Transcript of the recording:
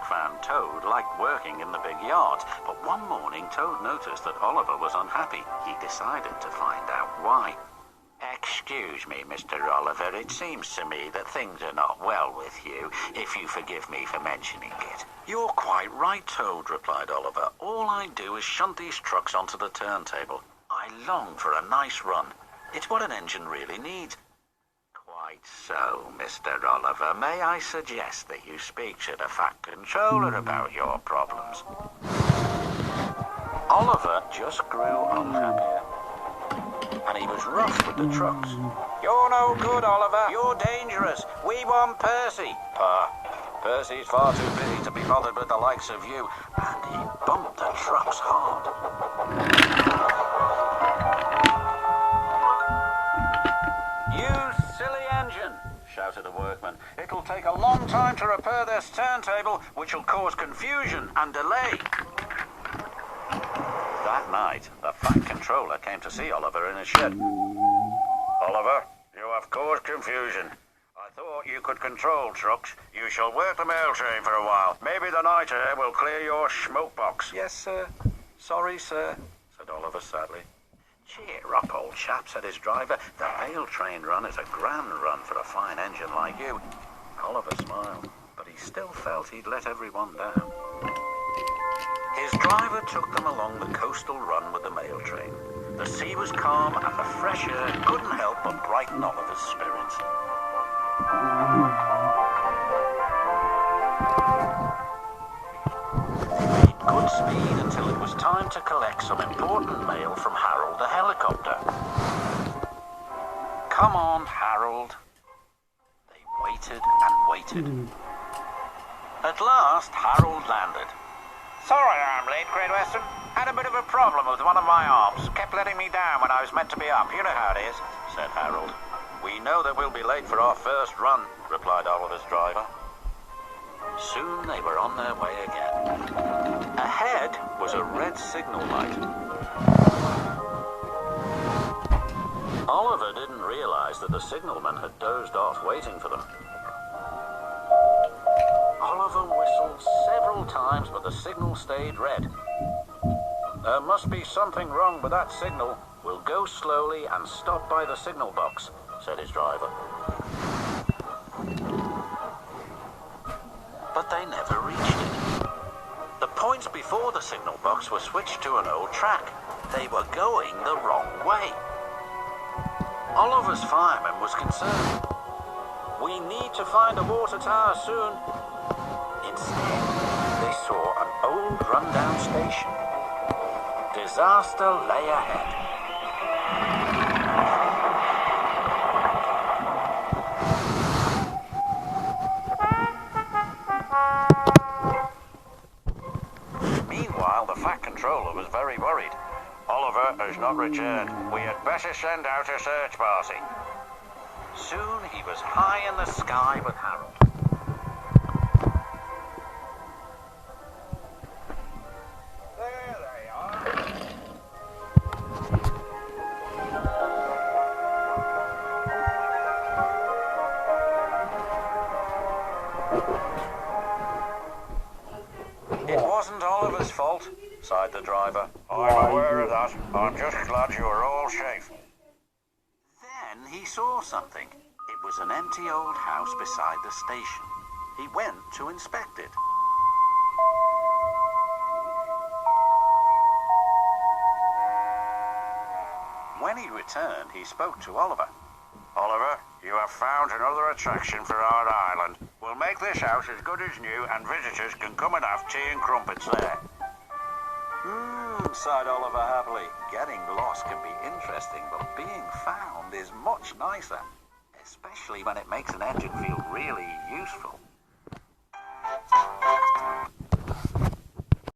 found Toad liked working in the big yards, but one morning Toad noticed that Oliver was unhappy. He decided to find out why. "Excuse me, Mr. Oliver, it seems to me that things are not well with you, if you forgive me for mentioning it." "You're quite right, Toad," replied Oliver. "All I do is shunt these trucks onto the turntable. I long for a nice run. It's what an engine really needs." "Quite so, Mr. Oliver. May I suggest that you speak to the Fat Controller about your problems?" Oliver just grew unhappier, and he was rough with the trucks. "You're no good, Oliver. You're dangerous. We want Percy." "Pa, Percy's far too busy to be bothered with the likes of you." And he bumped the trucks hard. "You silly engine," shouted a workman. "It'll take a long time to repair this turntable, which will cause confusion and delay." That night, the Fat Controller came to see Oliver in his shed. "Oliver, you have caused confusion. I thought you could control trucks. You shall work the mail train for a while. Maybe the night air will clear your smoke box." "Yes, sir. Sorry, sir," said Oliver sadly. "Cheer up, old chap," said his driver. "The mail train run is a grand run for a fine engine like you." Oliver smiled, but he still felt he'd let everyone down. His driver took them along the coastal run with the mail train. The sea was calm, and the fresh air couldn't help but brighten Oliver's spirits. They made good speed until it was time to collect some important mail from Harold the helicopter. "Come on, Harold." They waited and waited. At last, Harold landed. "Sorry I'm late, Great Western. Had a bit of a problem with one of my arms. Kept letting me down when I was meant to be up. You know how it is," said Harold. "We know that we'll be late for our first run," replied Oliver's driver. Soon they were on their way again. Ahead was a red signal light. Oliver didn't realize that the signalman had dozed off waiting for them. Oliver whistled several times, but the signal stayed red. "There must be something wrong with that signal. We'll go slowly and stop by the signal box," said his driver. But they never reached it. The points before the signal box were switched to an old track. They were going the wrong way. Oliver's fireman was concerned. "We need to find a water tower soon." Instead, they saw an old rundown station. Disaster lay ahead. Meanwhile, the Fat Controller was very worried. "Oliver has not returned. We had better send out a search party." Soon he was high in the sky with Harold. There they are. "It wasn't Oliver's fault," sighed the driver. "I'm aware of that. I'm just glad you are all safe." Then he saw something. It was an empty old house beside the station. He went to inspect it. When he returned, he spoke to Oliver. "Oliver, you have found another attraction for our island. We'll make this house as good as new, and visitors can come and have tea and crumpets there." Sighed Oliver happily. Getting lost can be interesting, but being found is much nicer, especially when it makes an engine feel really useful.